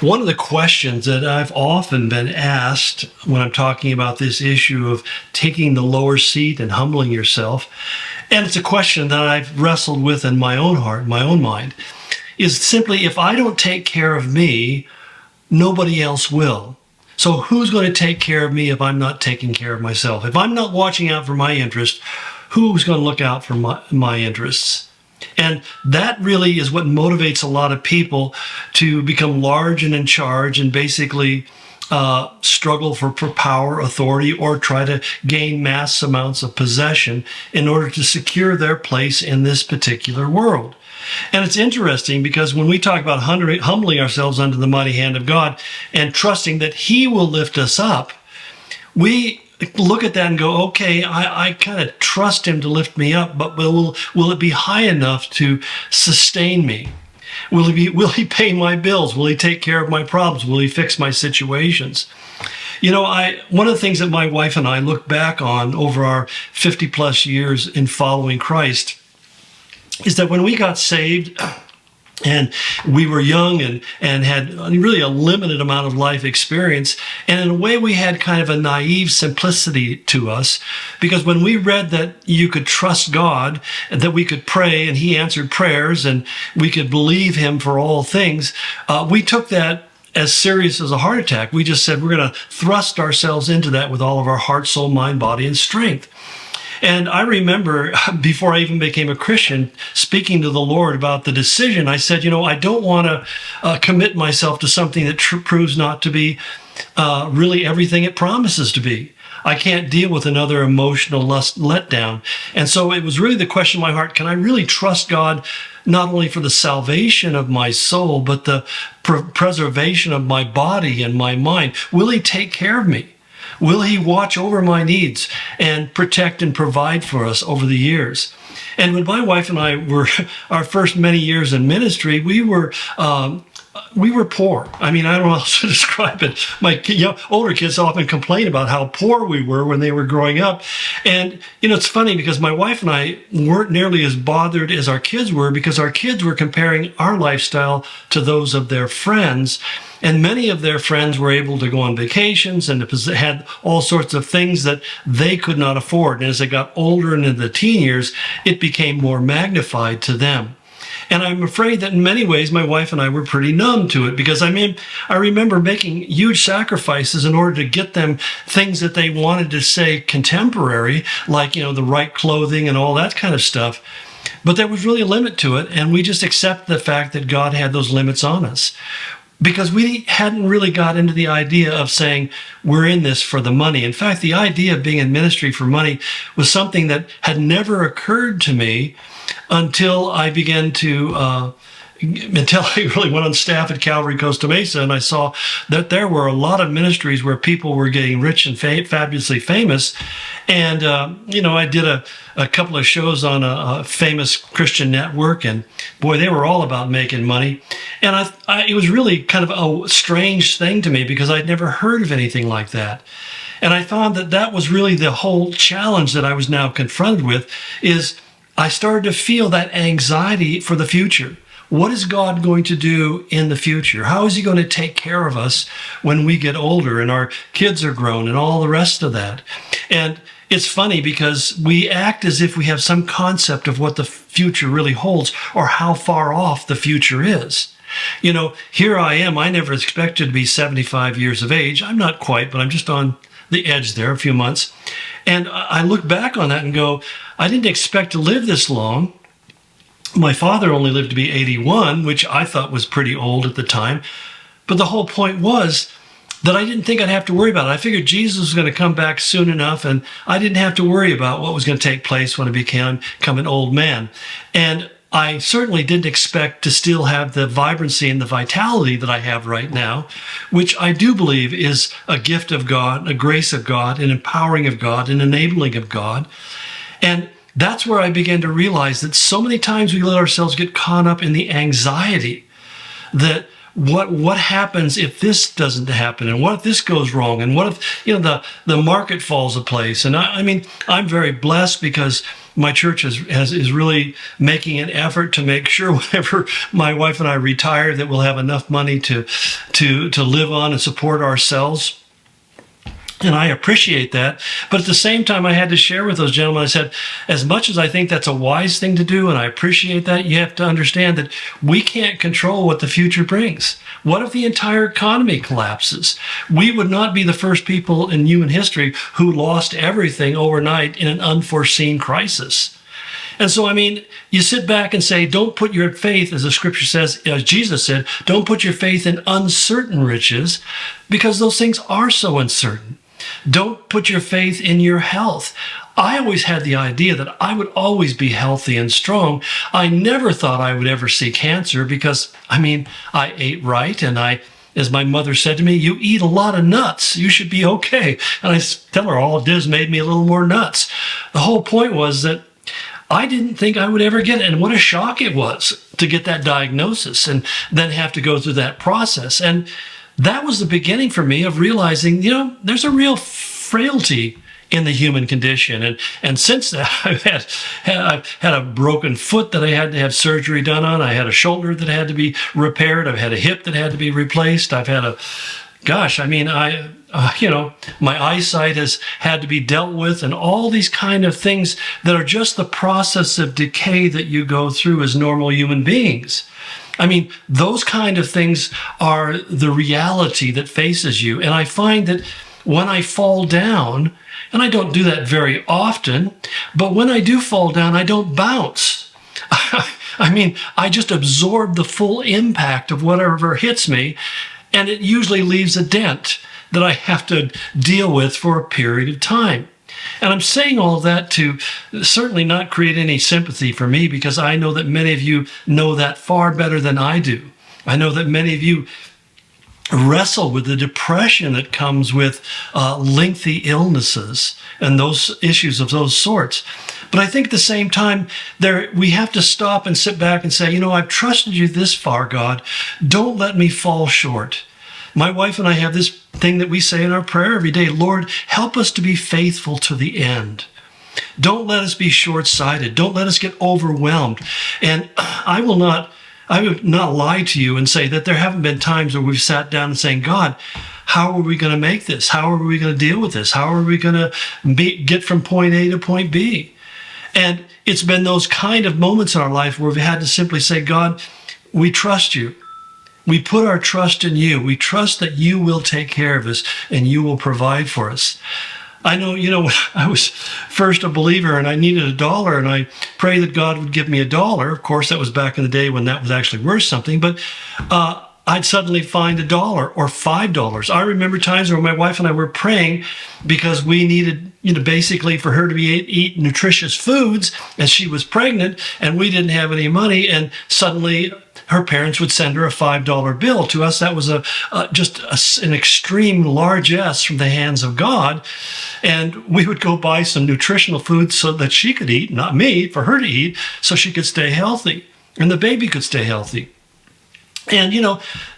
One of the questions that I've often been asked when I'm talking about this issue of taking the lower seat and humbling yourself, and it's a question that I've wrestled with in my own heart, my own mind, is simply if I don't take care of me, nobody else will. So who's going to take care of me if I'm not taking care of myself? If I'm not watching out for my interests, who's going to look out for my interests? And that really is what motivates a lot of people to become large and in charge and basically struggle for power, authority, or try to gain mass amounts of possession in order to secure their place in this particular world. And it's interesting because when we talk about humbling ourselves under the mighty hand of God and trusting that He will lift us up, we look at that and go, okay, I kind of trust Him to lift me up, but will it be high enough to sustain me? Will He pay my bills? Will He take care of my problems? Will He fix my situations? You know, one of the things that my wife and I look back on over our 50 plus years in following Christ is that when we got saved and we were young and had really a limited amount of life experience, and in a way we had kind of a naive simplicity to us, because when we read that you could trust God, that we could pray and He answered prayers and we could believe Him for all things, we took that as serious as a heart attack. We just said we're going to thrust ourselves into that with all of our heart, soul, mind, body, and strength. And I remember before I even became a Christian, speaking to the Lord about the decision, I said, I don't want to commit myself to something that proves not to be really everything it promises to be. I can't deal with another emotional letdown. And so it was really the question in my heart, can I really trust God not only for the salvation of my soul, but the preservation of my body and my mind? Will He take care of me? Will He watch over my needs and protect and provide for us over the years? And when my wife and I were our first many years in ministry, we were poor. I mean, I don't know how to describe it. My older kids often complain about how poor we were when they were growing up. And, it's funny because my wife and I weren't nearly as bothered as our kids were, because our kids were comparing our lifestyle to those of their friends. And many of their friends were able to go on vacations and had all sorts of things that they could not afford. And as they got older and into the teen years, it became more magnified to them. And I'm afraid that in many ways, my wife and I were pretty numb to it, because I remember making huge sacrifices in order to get them things that they wanted to say contemporary, like, the right clothing and all that kind of stuff. But there was really a limit to it. And we just accepted the fact that God had those limits on us, because we hadn't really got into the idea of saying we're in this for the money. In fact, the idea of being in ministry for money was something that had never occurred to me until I began to, until I really went on staff at Calvary Costa Mesa, and I saw that there were a lot of ministries where people were getting rich and fabulously famous. And, I did a couple of shows on a famous Christian network, and boy, they were all about making money. And it was really kind of a strange thing to me, because I'd never heard of anything like that. And I found that was really the whole challenge that I was now confronted with, is I started to feel that anxiety for the future. What is God going to do in the future? How is He going to take care of us when we get older and our kids are grown and all the rest of that? And it's funny because we act as if we have some concept of what the future really holds, or how far off the future is. Here I am. I never expected to be 75 years of age. I'm not quite, but I'm just on the edge there, a few months. And I look back on that and go, I didn't expect to live this long. My father only lived to be 81, which I thought was pretty old at the time. But the whole point was that I didn't think I'd have to worry about it. I figured Jesus was going to come back soon enough, and I didn't have to worry about what was going to take place when I became an old man. And I certainly didn't expect to still have the vibrancy and the vitality that I have right now, which I do believe is a gift of God, a grace of God, an empowering of God, an enabling of God. And that's where I began to realize that so many times we let ourselves get caught up in the anxiety that what happens if this doesn't happen, and what if this goes wrong, and what if the market falls apart. And I'm very blessed, because my church is really making an effort to make sure whenever my wife and I retire that we'll have enough money to live on and support ourselves. And I appreciate that. But at the same time, I had to share with those gentlemen, I said, as much as I think that's a wise thing to do, and I appreciate that, you have to understand that we can't control what the future brings. What if the entire economy collapses? We would not be the first people in human history who lost everything overnight in an unforeseen crisis. And so, I mean, you sit back and say, don't put your faith, as the scripture says, as Jesus said, don't put your faith in uncertain riches, because those things are so uncertain. Don't put your faith in your health. I always had the idea that I would always be healthy and strong. I never thought I would ever see cancer because, I mean, I ate right, and as my mother said to me, you eat a lot of nuts. You should be okay. And I tell her all it did is made me a little more nuts. The whole point was that I didn't think I would ever get it. And what a shock it was to get that diagnosis and then have to go through that process. And that was the beginning for me of realizing, there's a real frailty in the human condition. And since that, I've had a broken foot that I had to have surgery done on. I had a shoulder that had to be repaired. I've had a hip that had to be replaced. I've had my eyesight has had to be dealt with, and all these kind of things that are just the process of decay that you go through as normal human beings. I mean, those kind of things are the reality that faces you. And I find that when I fall down, and I don't do that very often, but when I do fall down, I don't bounce. I mean, I just absorb the full impact of whatever hits me, and it usually leaves a dent that I have to deal with for a period of time. And I'm saying all of that to certainly not create any sympathy for me, because I know that many of you know that far better than I do. I know that many of you wrestle with the depression that comes with lengthy illnesses and those issues of those sorts. But I think at the same time, we have to stop and sit back and say, I've trusted you this far, God. Don't let me fall short. My wife and I have this thing that we say in our prayer every day: Lord, help us to be faithful to the end. Don't let us be short-sighted. Don't let us get overwhelmed. And I would not lie to you and say that there haven't been times where we've sat down and saying, God, how are we going to make this? How are we going to deal with this? How are we going to get from point A to point B? And it's been those kind of moments in our life where we've had to simply say, God, we trust you. We put our trust in you. We trust that you will take care of us and you will provide for us. I know, when I was first a believer and I needed $1 and I prayed that God would give me $1. Of course, that was back in the day when that was actually worth something, but I'd suddenly find $1 or $5. I remember times where my wife and I were praying because we needed, basically for her to eat nutritious foods as she was pregnant, and we didn't have any money, and suddenly her parents would send her a $5 bill. To us, that was an extreme largesse from the hands of God. And we would go buy some nutritional food so that she could eat, not me, for her to eat, so she could stay healthy and the baby could stay healthy. And,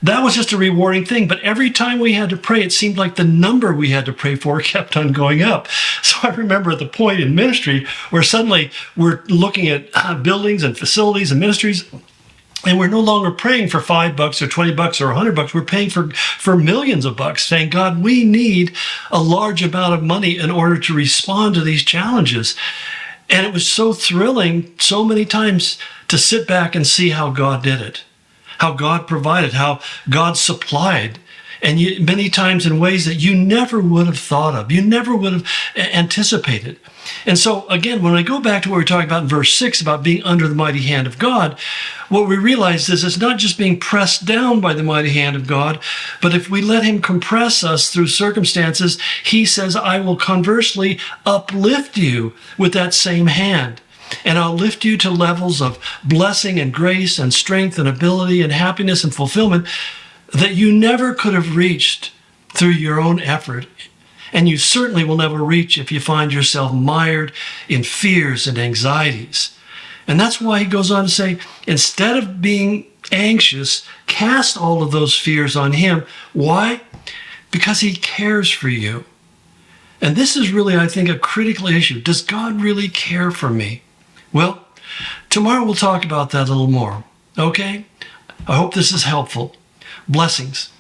that was just a rewarding thing. But every time we had to pray, it seemed like the number we had to pray for kept on going up. So I remember at the point in ministry where suddenly we're looking at buildings and facilities and ministries, and we're no longer praying for $5 or $20 or $100. We're paying for millions of bucks, saying, God, we need a large amount of money in order to respond to these challenges. And it was so thrilling so many times to sit back and see how God did it, how God provided, how God supplied, and many times in ways that you never would have thought of, you never would have anticipated. And so, again, when I go back to what we're talking about in verse 6 about being under the mighty hand of God, what we realize is it's not just being pressed down by the mighty hand of God, but if we let him compress us through circumstances, he says, I will conversely uplift you with that same hand. And I'll lift you to levels of blessing and grace and strength and ability and happiness and fulfillment that you never could have reached through your own effort. And you certainly will never reach if you find yourself mired in fears and anxieties. And that's why he goes on to say, instead of being anxious, cast all of those fears on him. Why? Because he cares for you. And this is really, I think, a critical issue. Does God really care for me? Well, tomorrow we'll talk about that a little more. Okay? I hope this is helpful. Blessings.